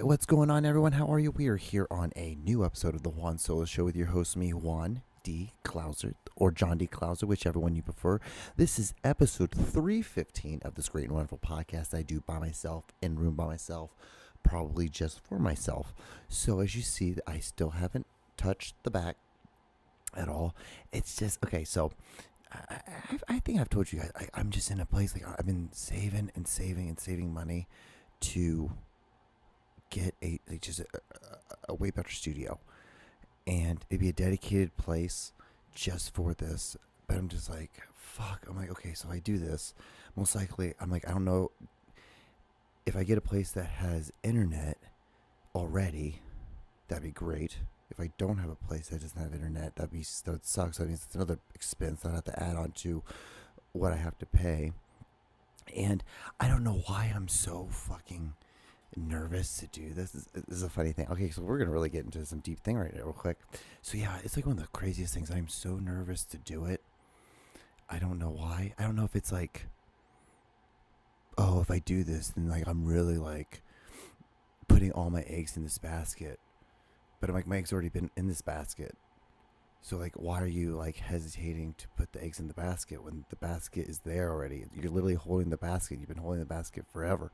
right, what's going on, everyone? How are you? We are here on a new episode of the Juan Solo Show with your host, me, Juan D. Klauser, or John D. Klauser, whichever one you prefer. This is episode 315 of this great and wonderful podcast I do by myself, in room by myself, probably just for myself. So as you see, I still haven't touched the back at all. It's just, okay, so I think I've told you guys, I'm just in a place, like, I've been saving and saving and saving money to get a way better studio, and it'd be a dedicated place just for this. But I'm just like, fuck. I'm like, okay, so I do this, most likely I'm like, I don't know if I get a place that has internet already, that'd be great. If I don't have a place that doesn't have internet, that sucks. That means it's another expense that I have to add on to what I have to pay. And I don't know why I'm so fucking nervous to do this. This is a funny thing. Okay, so we're gonna really get into some deep thing right now real quick. So yeah, it's like one of the craziest things. I'm so nervous to do it. I don't know why. I don't know if it's like, oh, if I do this, then like I'm really like putting all my eggs in this basket. But I'm like, my eggs already been in this basket. So like, why are you like hesitating to put the eggs in the basket when the basket is there already? You're literally holding the basket. You've been holding the basket forever.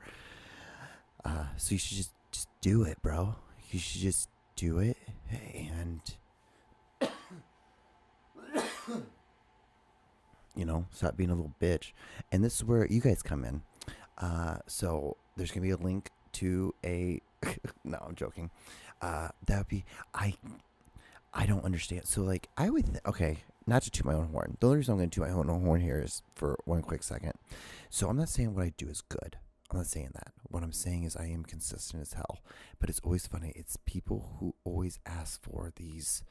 So you should just do it, bro. You should just do it, and stop being a little bitch. And this is where you guys come in. So there's gonna be a link to a. No, I'm joking. That would be I don't understand. So like I would okay, not to toot my own horn. The only reason I'm going to toot my own horn here is for one quick second. So I'm not saying what I do is good. I'm not saying that. What I'm saying is I am consistent as hell. But it's always funny. It's people who always ask for these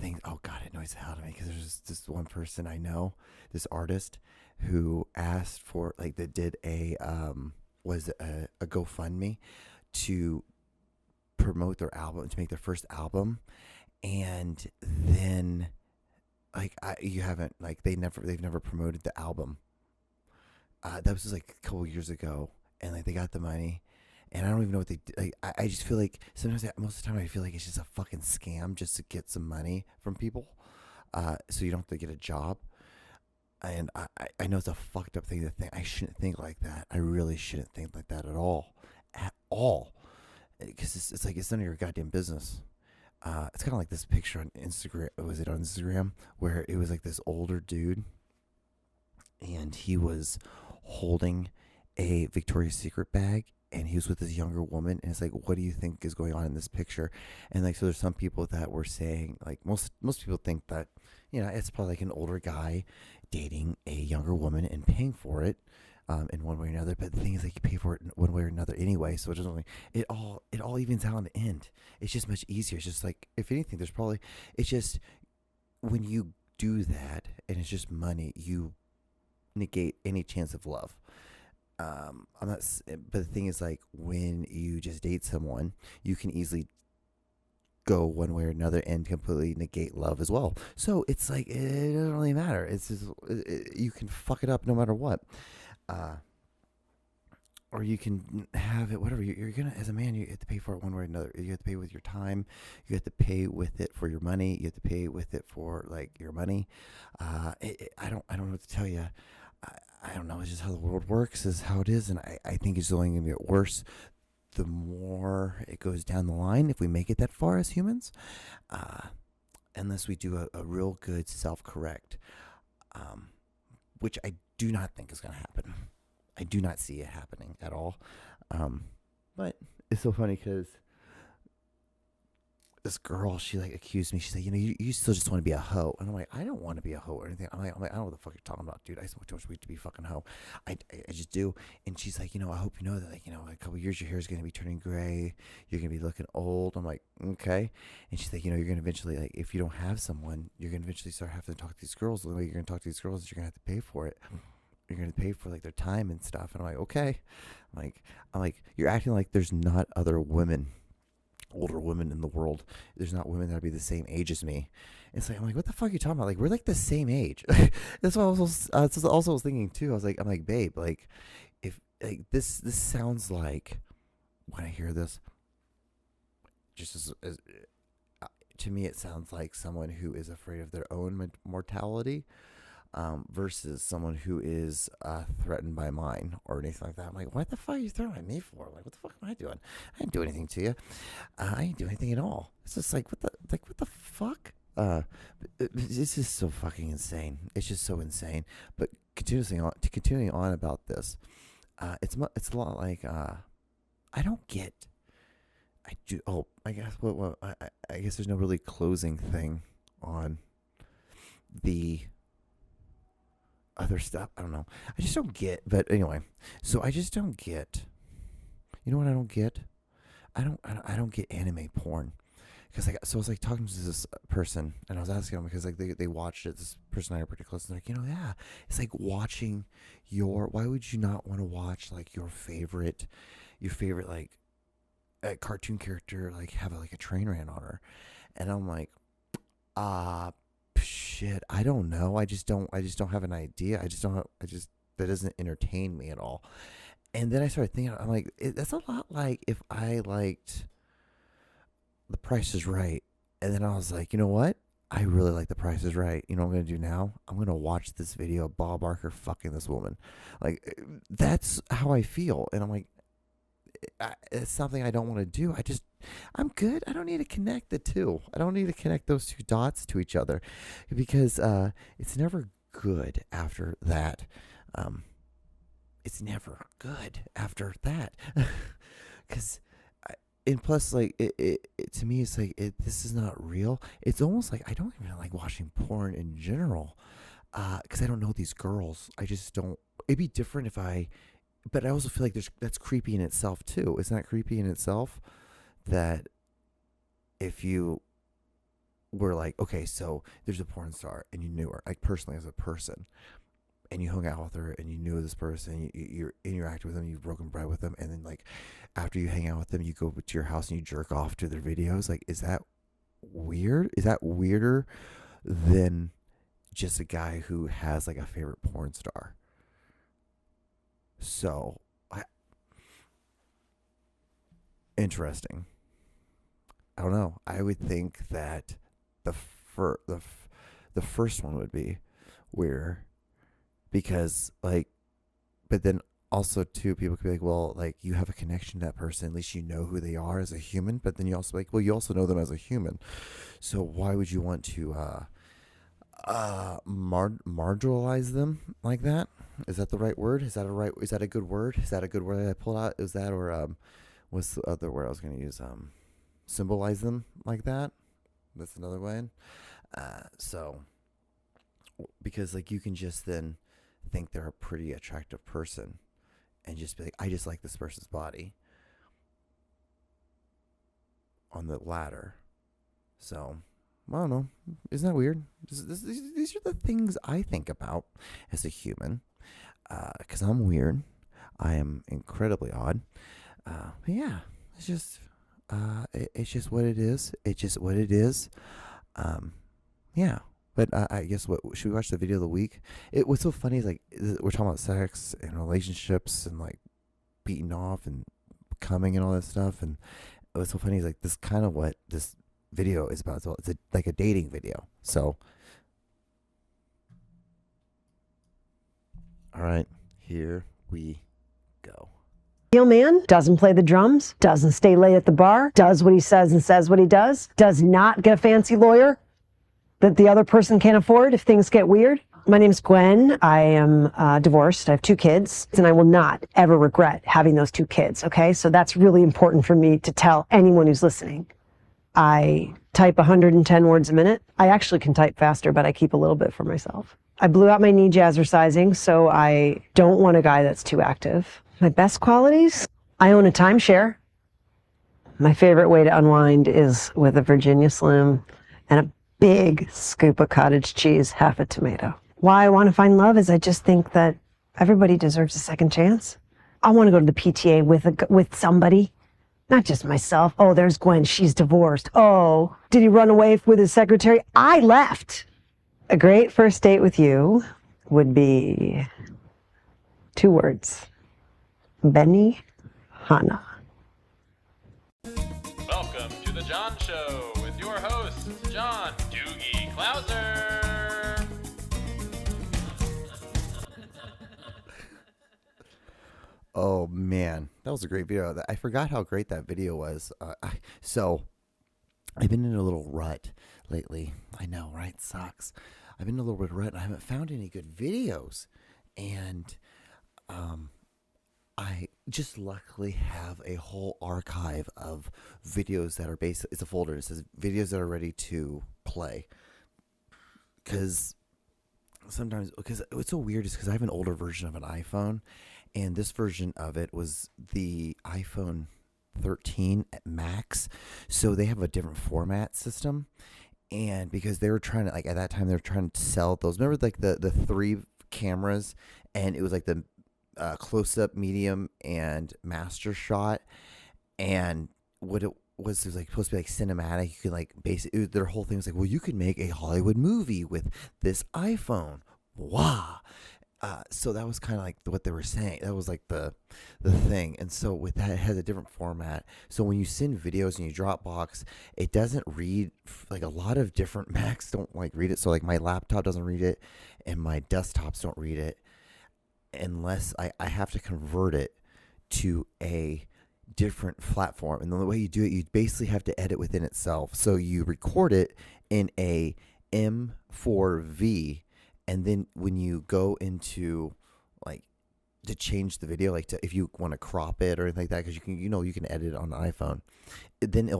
things. Oh God, it annoys the hell out of me because there's this one person I know, this artist, who asked for that did a GoFundMe to promote their album, to make their first album, and then they've never promoted the album. That was just like a couple years ago, and like they got the money, and I don't even know what they did. Like I just feel like sometimes, most of the time, I feel like it's just a fucking scam just to get some money from people, so you don't have to get a job. And I know it's a fucked up thing to think. I shouldn't think like that. I really shouldn't think like that at all, because it's like it's none of your goddamn business. It's kind of like this picture on Instagram. Was it on Instagram where it was like this older dude, and he was holding a Victoria's Secret bag, and he was with this younger woman, and it's like, what do you think is going on in this picture? And like, so there's some people that were saying, like, most people think that, it's probably like an older guy dating a younger woman and paying for it, in one way or another. But the thing is, like, you pay for it in one way or another anyway, so it doesn't really, it all evens out in the end. It's just much easier. It's just like, if anything, it's just when you do that and it's just money, you negate any chance of love. But the thing is, like, when you just date someone, you can easily go one way or another and completely negate love as well. So it's like, it doesn't really matter. It's just, you can fuck it up no matter what. Or you can have it, whatever. You're gonna, as a man, you have to pay for it one way or another. You have to pay with your time. You have to pay with it for your money. You have to pay with it for like your money. I don't know what to tell you. I don't know. It's just how the world works. Is how it is, and I think it's only gonna get worse the more it goes down the line, if we make it that far as humans, unless we do a real good self-correct, which I do not think is going to happen. I do not see it happening at all. But it's so funny because this girl, she like accused me. She's like, you still just want to be a hoe. And I'm like, I don't want to be a hoe or anything. I'm like, I don't know what the fuck you're talking about, dude. I smoke too much weed to be a fucking hoe. I just do. And she's like, I hope you know that, like, in a couple of years, your hair is going to be turning gray. You're going to be looking old. I'm like, okay. And she's like, you're going to eventually, like, if you don't have someone, you're going to eventually start having to talk to these girls. The way you're going to talk to these girls is you're going to have to pay for it. You're going to pay for like their time and stuff. And I'm like, okay. I'm like, you're acting like there's not other women, older women in the world. There's not women that'd be the same age as me. It's like, I'm like, what the fuck are you talking about? Like, we're like the same age. That's what I was also was thinking too. I'm like, babe, like, if like this sounds like, when I hear this, to me, it sounds like someone who is afraid of their own mortality versus someone who is threatened by mine or anything like that. I'm like, what the fuck are you threatening me for? Like, what the fuck am I doing? I didn't do anything to you. I didn't do anything at all. It's just like, what the fuck? It's just so fucking insane. It's just so insane. But continuing on about this, it's a lot like I don't get. I do. Oh, I guess. Well, I guess there's no really closing thing on the other stuff. I don't know. I just don't get. But anyway, so I just don't get. You know what I don't get? I don't get anime porn. Because I was like talking to this person, and I was asking them because like they watched it. This person I heard pretty close, and they're like, yeah, it's like watching why would you not want to watch like your favorite like a cartoon character like have like a train ran on her? And I'm like, shit, I don't know. I just don't have an idea. That doesn't entertain me at all. And then I started thinking, I'm like, that's a lot like if I liked The Price is Right. And then I was like, you know what? I really like The Price is Right. You know what I'm going to do now? I'm going to watch this video of Bob Barker fucking this woman. Like, that's how I feel. And I'm like, it's something I don't want to do. I'm good. I don't need to connect the two. I don't need to connect those two dots to each other because it's never good after that. It's never good after that. Because and plus, like, it to me, it's like, this is not real. It's almost like I don't even like watching porn in general, because I don't know these girls. I just don't. It'd be different but I also feel like that's creepy in itself too. Isn't that creepy in itself? That if you were like, okay, so there's a porn star and you knew her, like personally as a person, and you hung out with her and you knew this person, you interact with them, you've broken bread with them, and then like after you hang out with them, you go to your house and you jerk off to their videos. Like, is that weird? Is that weirder than just a guy who has like a favorite porn star? So, interesting. I don't know. I would think that the first one would be weirder. Because, like, but then also, too, people could be like, well, like, you have a connection to that person. At least you know who they are as a human. But then you also, like, well, you also know them as a human. So why would you want to marginalize them like that? Is that the right word? Is that a good word? Is that a good word that I pulled out? Is that, or what's the other word I was going to use? Symbolize them like that? That's another way. So, because, like, you can just then think they're a pretty attractive person and just be like, I just like this person's body on the ladder. So, I don't know. Isn't that weird? These are the things I think about as a human. Because I'm weird. I am incredibly odd. But yeah, it's just what it is. It's just what it is. Yeah. But I guess should we watch the video of the week? What's so funny is like we're talking about sex and relationships and like beating off and coming and all that stuff. And what's so funny is like this kind of what this video is about. So it's like a dating video. So, all right, here we go. Real man doesn't play the drums, doesn't stay late at the bar, does what he says and says what he does not get a fancy lawyer that the other person can't afford if things get weird. My name's Gwen. I am divorced. I have 2 kids, and I will not ever regret having those 2 kids, okay? So that's really important for me to tell anyone who's listening. I type 110 words a minute. I actually can type faster, but I keep a little bit for myself. I blew out my knee jazzercising, so I don't want a guy that's too active. My best qualities? I own a timeshare. My favorite way to unwind is with a Virginia Slim and a big scoop of cottage cheese, half a tomato. Why I want to find love is I just think that everybody deserves a second chance. I want to go to the PTA with somebody, not just myself. Oh, there's Gwen. She's divorced. Oh, did he run away with his secretary? I left. A great first date with you would be 2 words. Benny Hanna. Welcome to the John Show with your hosts, John Doogie Clouser. Oh man, that was a great video. I forgot how great that video was. So I've been in a little rut lately. I know, right? Sucks. I've been in a little bit of rut and I haven't found any good videos. And I just luckily have a whole archive of videos that are it's a folder that says videos that are ready to play. Because what's so weird is because I have an older version of an iPhone, and this version of it was the iPhone 13 at max, so they have a different format system. And because they were trying to, like, at that time they were trying to sell those, remember, like the three cameras, and it was like the close-up, medium, and master shot. And what it was like supposed to be like cinematic. You could like basically, their whole thing was like, well, you could make a Hollywood movie with this iPhone. Wow. So that was kind of like what they were saying. That was like the thing. And so with that, it has a different format. So when you send videos and you Dropbox, it doesn't read, like a lot of different Macs don't like read it. So like my laptop doesn't read it and my desktops don't read it unless I have to convert it to a different platform. And the way you do it, you basically have to edit within itself. So you record it in a M4V, and then when you go into like to change the video, like if you want to crop it or anything like that, because you can edit it on an iPhone, then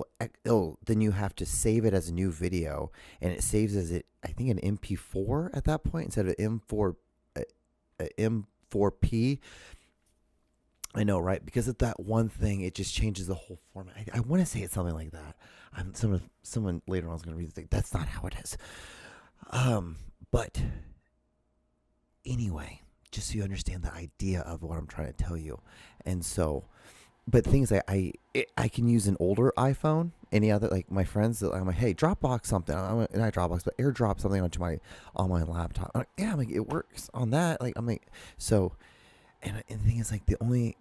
then you have to save it as a new video, and it saves as I think an MP4 at that point instead of M4P. I know, right? Because of that one thing, it just changes the whole format. I want to say it's something like that. Someone later on is going to read the thing. That's not how it is. But anyway, just so you understand the idea of what I'm trying to tell you. And so, but things I can use an older iPhone. Any other, like my friends, I'm like, hey, Dropbox something. And I Dropbox, but AirDrop something on my laptop. I'm like, yeah, I'm like, it works on that. Like, I'm like, so. And the thing is, like, the only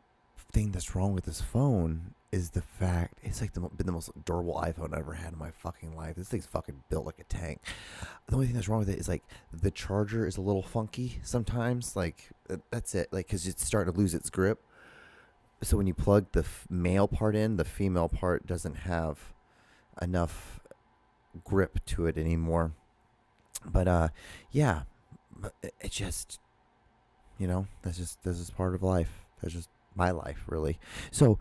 thing that's wrong with this phone is the fact it's like been the most durable iPhone I ever had in my fucking life. This thing's fucking built like a tank. The only thing that's wrong with it is like the charger is a little funky sometimes. Like that's it. Like because it's starting to lose its grip. So when you plug the male part in, the female part doesn't have enough grip to it anymore. But yeah, it just. This is part of life. That's just my life, really. So,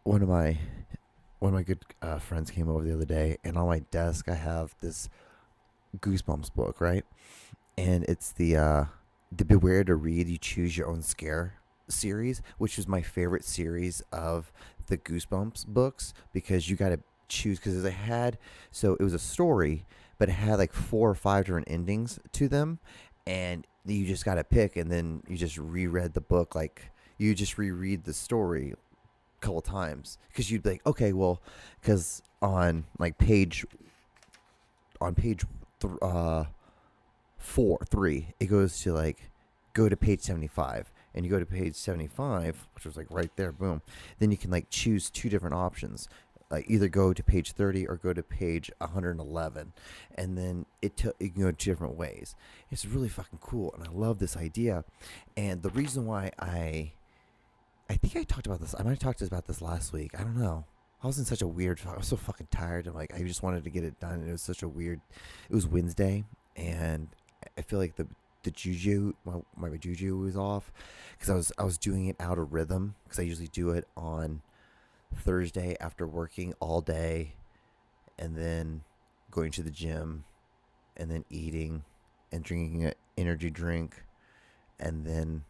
one of my good friends came over the other day, and on my desk I have this Goosebumps book, right? And it's the Beware to Read, You Choose Your Own Scare series, which is my favorite series of the Goosebumps books because you got to choose because it was a story, but it had like 4 or 5 different endings to them, and you just got to pick, and then you just reread the book. Like, you just reread the story a couple times. Because you'd be like, okay, well, because on page 3, it goes to, go to page 75. And you go to page 75, which was, right there, boom. Then you can, choose 2 different options. Either go to page 30 or go to page 111, and then you can go 2 different ways. It's really fucking cool, and I love this idea. And the reason why I think I talked about this, I might have talked about this last week. I don't know. I was in such a weird. I was so fucking tired. I just wanted to get it done, and it was such a weird. It was Wednesday, and I feel like the juju, my juju was off because I was doing it out of rhythm because I usually do it on Thursday after working all day and then going to the gym and then eating and drinking an energy drink, and then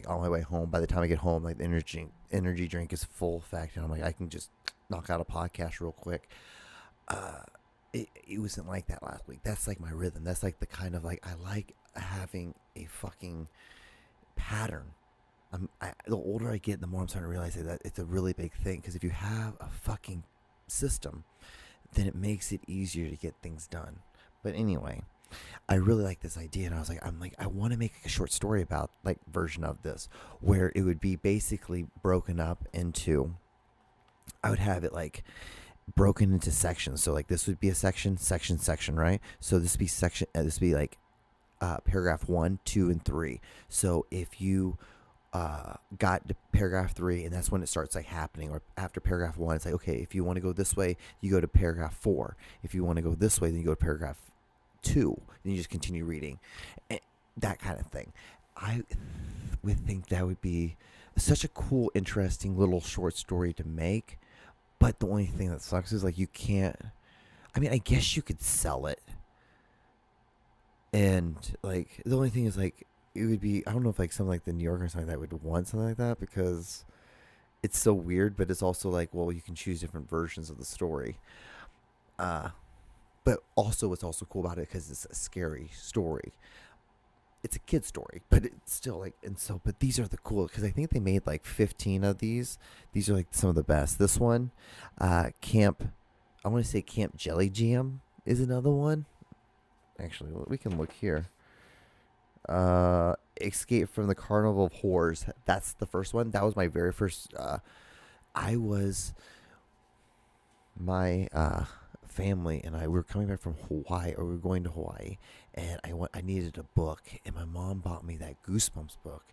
on my way home, by the time I get home, the energy drink is full effect, and I'm like, I can just knock out a podcast real quick. It wasn't like that last week. That's my rhythm. That's the kind of I like having a fucking pattern. The older I get, the more I'm starting to realize that it's a really big thing. Because if you have a fucking system, then it makes it easier to get things done. But anyway, I really like this idea, and I was I want to make a short story about version of this where it would be basically broken up into. I would have it broken into sections. So like this would be a section, right? So this would be section. This would be like paragraph 1, 2, and 3. So if you got to paragraph 3, and that's when it starts like happening, or after paragraph 1, it's like, okay, if you want to go this way, you go to paragraph 4. If you want to go this way, then you go to paragraph 2. Then you just continue reading, and that kind of thing. I would think that would be such a cool, interesting little short story to make. But the only thing that sucks is like you can't. I mean, I guess you could sell it, and like the only thing is like it would be, I don't know if like something like the New Yorker or something like that would want something like that, because it's so weird. But it's also like, well, you can choose different versions of the story. But also what's also cool about it, because it's a scary story. It's a kid's story, but it's still like, and so, but these are the cool, because I think they made like 15 of these. These are like some of the best. This one, I want to say Camp Jelly Jam is another one. Actually, we can look here. Escape from the Carnival of Horrors. That's the first one. That was my very first. My family and I were coming back from Hawaii, or we were going to Hawaii, and I needed a book, and my mom bought me that Goosebumps book,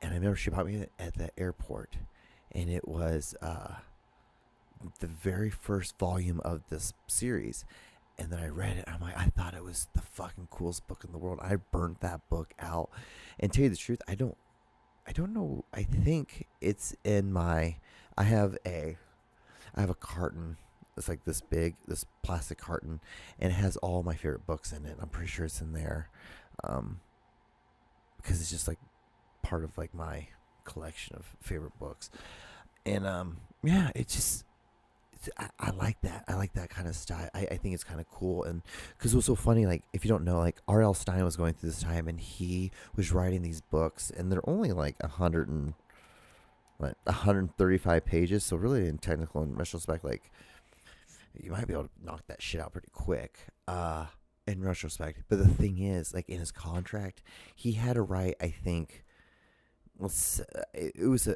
and I remember she bought me at the airport, and it was the very first volume of this series. And then I read it, and I'm like, I thought it was the fucking coolest book in the world. I burnt that book out. And to tell you the truth, I don't know. I think it's in my, I have a carton. It's like this big, this plastic carton, and it has all my favorite books in it. I'm pretty sure it's in there, because it's just like part of like my collection of favorite books. And yeah, it's just, I like that. I like that kind of style. I think it's kind of cool. And because it was so funny, like if you don't know, like R.L. Stine was going through this time, and he was writing these books, and they're only like 135 pages. So really, in technical and retrospect, like you might be able to knock that shit out pretty quick. In retrospect, but the thing is, like in his contract, he had to write, I think, it was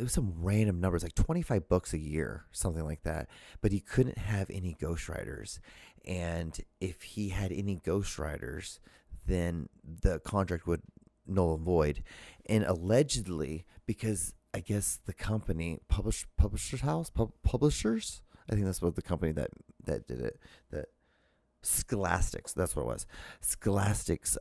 some random numbers, like 25 books a year, something like that. But he couldn't have any ghostwriters, and if he had any ghostwriters, then the contract would null and void. And allegedly, because I guess the company publishers, I think that's what the company that did it, that Scholastics, that's what it was. Scholastics,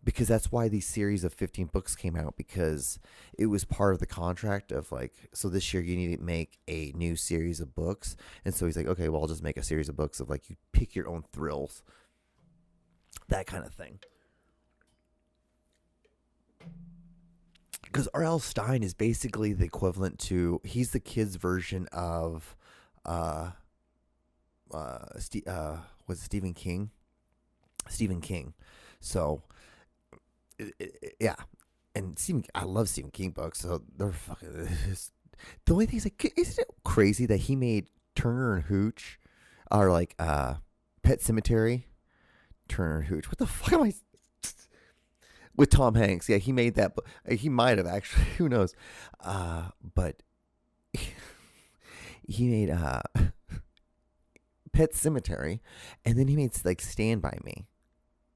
because that's why these series of 15 books came out, because it was part of the contract of like, so this year you need to make a new series of books. And so he's like, okay, well, I'll just make a series of books of like, you pick your own thrills, that kind of thing. Because R.L. Stine is basically the equivalent to, he's the kid's version of was Stephen King. So yeah, and I love Stephen King books, so they're fucking. The only thing is, like, isn't it crazy that he made Turner and Hooch, or like Pet Sematary? Turner and Hooch. What the fuck am I? With Tom Hanks, yeah, he made that. He might have actually. Who knows? But he made Pet Sematary, and then he made like Stand By Me,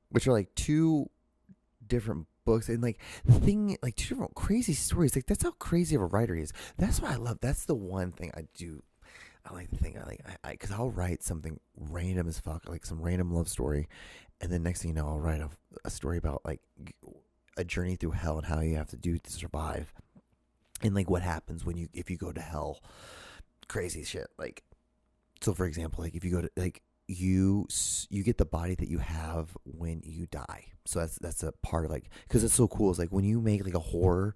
which are like two different books, and like the thing, like two different crazy stories. Like that's how crazy of a writer he is. That's what I love. That's the one thing I do. I like the thing because I'll write something random as fuck, like some random love story, and then next thing you know, I'll write a story about like a journey through hell and how you have to do to survive, and like what happens if you go to hell. Crazy shit. Like, so for example, like if you go to like you get the body that you have when you die. So that's a part of like, because it's so cool. It's like when you make like a horror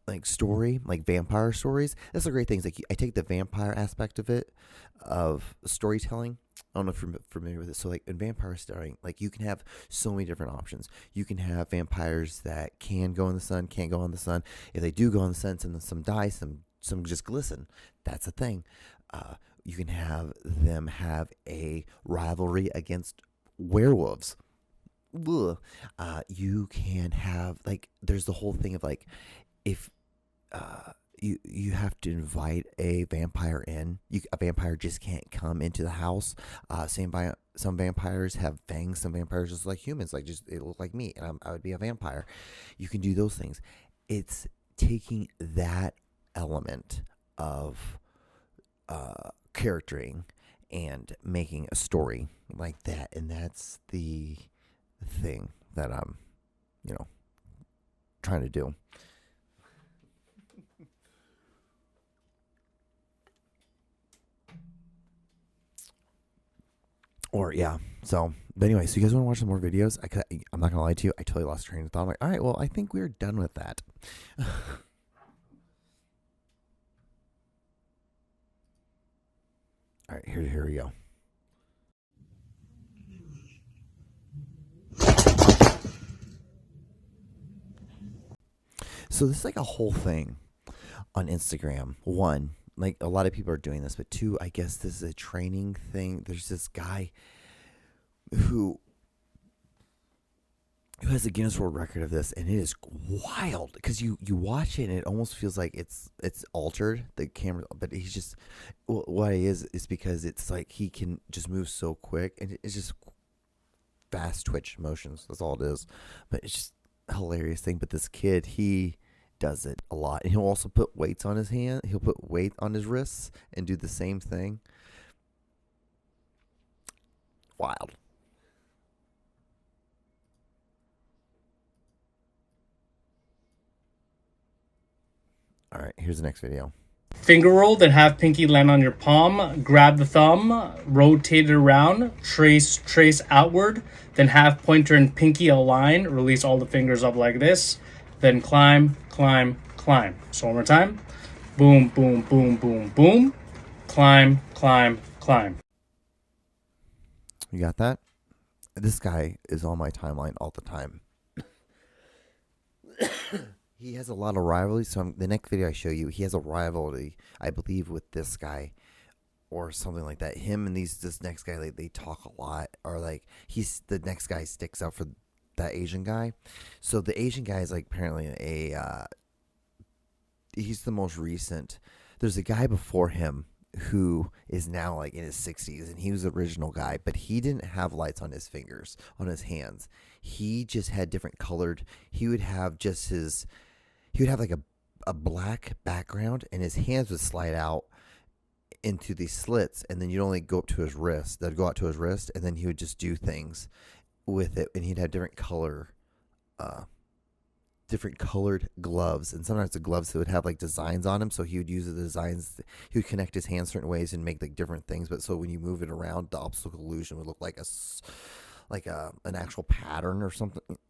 like story, like vampire stories, that's the great thing. It's like I take the vampire aspect of it, of storytelling. I don't know if you're familiar with it. So like in vampire story, like you can have so many different options. You can have vampires that can go in the sun, can't go in the sun. If they do go in the sun, some die, some just glisten. That's a thing. You can have them have a rivalry against werewolves. You can have like, there's the whole thing of like, if you have to invite a vampire in. A vampire just can't come into the house. Some vampires have fangs. Some vampires just like humans, like just it look like me, and I would be a vampire. You can do those things. It's taking that element of charactering and making a story like that, and that's the thing that I'm, trying to do. Or so but anyway, so you guys want to watch some more videos? I'm not gonna lie to you, I totally lost train of thought. I'm like, all right, well, I think we're done with that. All right, here we go. So this is like a whole thing on Instagram. One, like a lot of people are doing this, but two, I guess this is a training thing. There's this guy who has a Guinness World Record of this, and it is wild because you watch it and it almost feels like it's altered, the camera, but he's just, what it is because it's like he can just move so quick, and it's just fast twitch motions. That's all it is, but it's just a hilarious thing. But this kid, he does it a lot, and he'll also put weights on his hand. He'll put weight on his wrists and do the same thing. Wild. All right, here's the next video. Finger roll, then have pinky land on your palm. Grab the thumb, rotate it around, trace outward, then have pointer and pinky align. Release all the fingers up like this. Then climb, climb, climb. So one more time. Boom, boom, boom, boom, boom. Climb, climb, climb. You got that? This guy is on my timeline all the time. He has a lot of rivalry. So the next video I show you, he has a rivalry, I believe, with this guy or something like that. Him and this next guy, like, they talk a lot, or like the next guy sticks up for that Asian guy. So the Asian guy is like apparently he's the most recent. There's a guy before him who is now like in his 60s, and he was the original guy, but he didn't have lights on his fingers, on his hands. He just had different colored. He would have like a black background, and his hands would slide out into these slits, and then you'd only go up to his wrist. They'd go out to his wrist, and then he would just do things with it, and he'd have different colored gloves, and sometimes the gloves would have like designs on them, so he would use the designs. He would connect his hands certain ways and make like different things, but so when you move it around, the optical illusion would look like an actual pattern or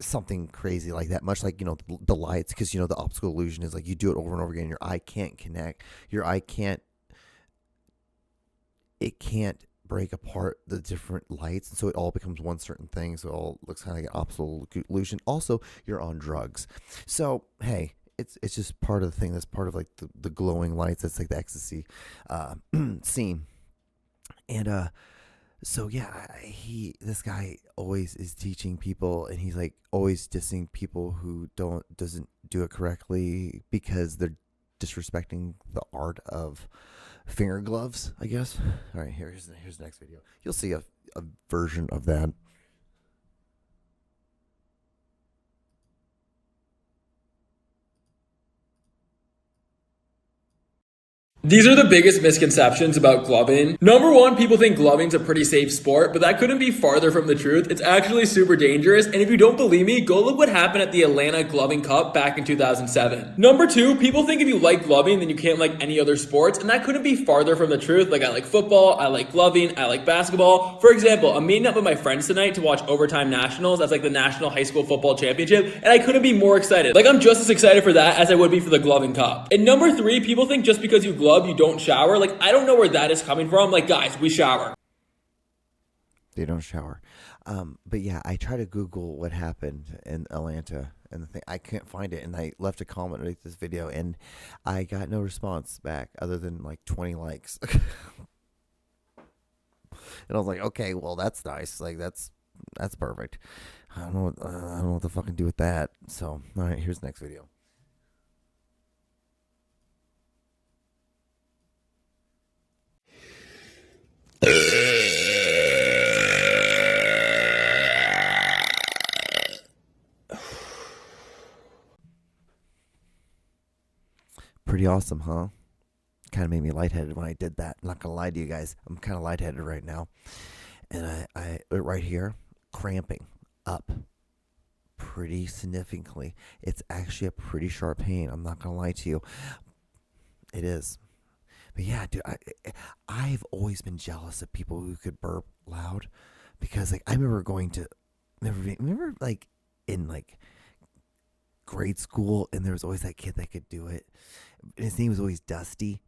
something crazy like that, much like the lights, because the optical illusion is like you do it over and over again, your eye can't connect, it can't break apart the different lights, and so it all becomes one certain thing, so it all looks kind of like an optical illusion. Also, you're on drugs, so hey, it's just part of the thing. That's part of like the glowing lights. That's like the ecstasy scene. And so yeah, this guy always is teaching people, and he's like always dissing people who doesn't do it correctly because they're disrespecting the art of finger gloves, I guess. All right, here's the next video. You'll see a version of that. These are the biggest misconceptions about gloving. Number one, people think gloving's a pretty safe sport, but that couldn't be farther from the truth. It's actually super dangerous, and if you don't believe me, go look what happened at the Atlanta Gloving Cup back in 2007. Number two, people think if you like gloving, then you can't like any other sports, and that couldn't be farther from the truth. Like, I like football, I like gloving, I like basketball. For example, I'm meeting up with my friends tonight to watch Overtime Nationals. That's like the National High School Football Championship, and I couldn't be more excited. Like, I'm just as excited for that as I would be for the Gloving Cup. And number three, people think just because you glove, you don't shower. Like, I don't know where that is coming from. Like, guys, we shower. They don't shower. But yeah, I try to Google what happened in Atlanta, and the thing, I can't find it, and I left a comment underneath this video, and I got no response back other than like 20 likes. And I was like, okay, well, that's nice. Like, that's perfect. I don't know what to fucking do with that. So, all right, here's the next video. Pretty awesome, huh? Kind of made me lightheaded when I did that. I'm not gonna lie to you guys. I'm kind of lightheaded right now. And I right here, cramping up pretty significantly. It's actually a pretty sharp pain. I'm not gonna lie to you. It is. But yeah, dude, I've always been jealous of people who could burp loud, because like I remember remember like in like grade school, and there was always that kid that could do it. And his name was always Dusty.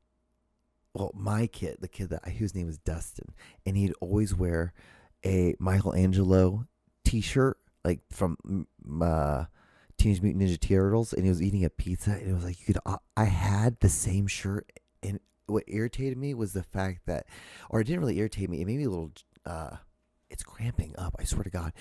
Well, my kid, the kid whose name was Dustin, and he'd always wear a Michelangelo T-shirt, like from Teenage Mutant Ninja Turtles, and he was eating a pizza, and it was like I had the same shirt, and what irritated me was the fact that, or it didn't really irritate me, it made me a little. It's cramping up, I swear to God.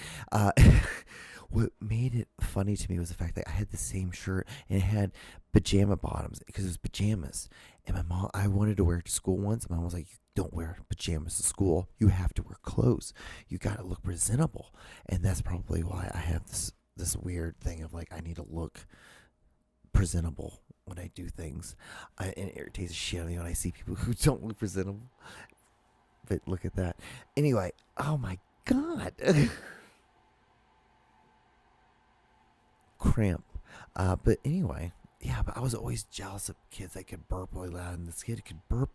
What made it funny to me was the fact that I had the same shirt, and it had pajama bottoms, because it was pajamas. And my mom, I wanted to wear it to school once. My mom was like, "You don't wear pajamas to school. You have to wear clothes. You got to look presentable." And that's probably why I have this weird thing of like, I need to look presentable when I do things. And it irritates the shit out of me when I see people who don't look presentable. But look at that. Anyway, oh my God. Cramp. But anyway, yeah, but I was always jealous of kids that could burp really loud, and this kid could burp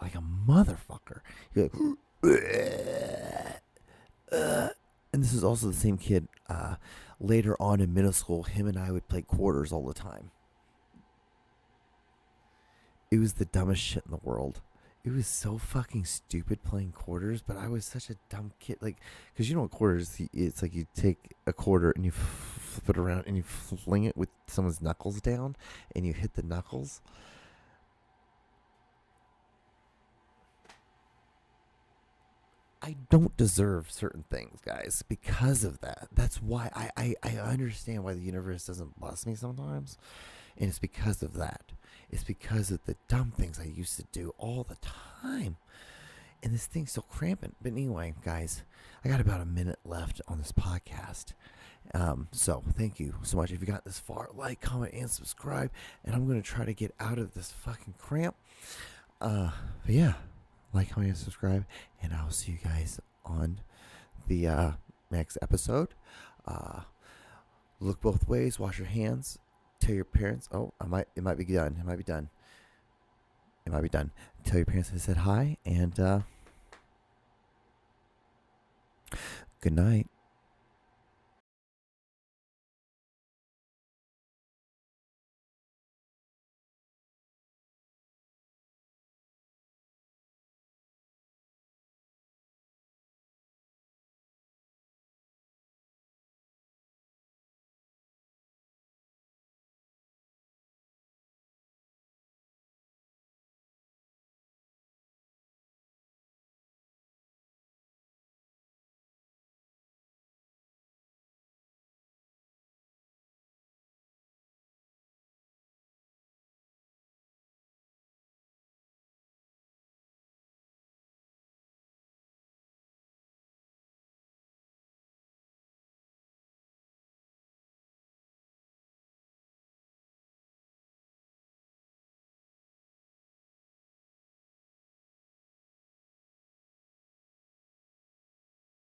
like a motherfucker. You're like, and this is also the same kid later on in middle school. Him and I would play quarters all the time. It was the dumbest shit in the world. It was so fucking stupid playing quarters, but I was such a dumb kid. Like, because you know what quarters, it's like you take a quarter and you flip it around and you fling it with someone's knuckles down and you hit the knuckles. I don't deserve certain things, guys, because of that. That's why I understand why the universe doesn't bless me sometimes. And it's because of that. It's because of the dumb things I used to do all the time. And this thing's still cramping. But anyway, guys, I got about a minute left on this podcast. So thank you so much. If you got this far, like, comment, and subscribe. And I'm going to try to get out of this fucking cramp. But yeah, like, comment, and subscribe. And I'll see you guys on the next episode. Look both ways. Wash your hands. Tell your parents. Oh, it might be done. It might be done. Tell your parents I said hi, and good night.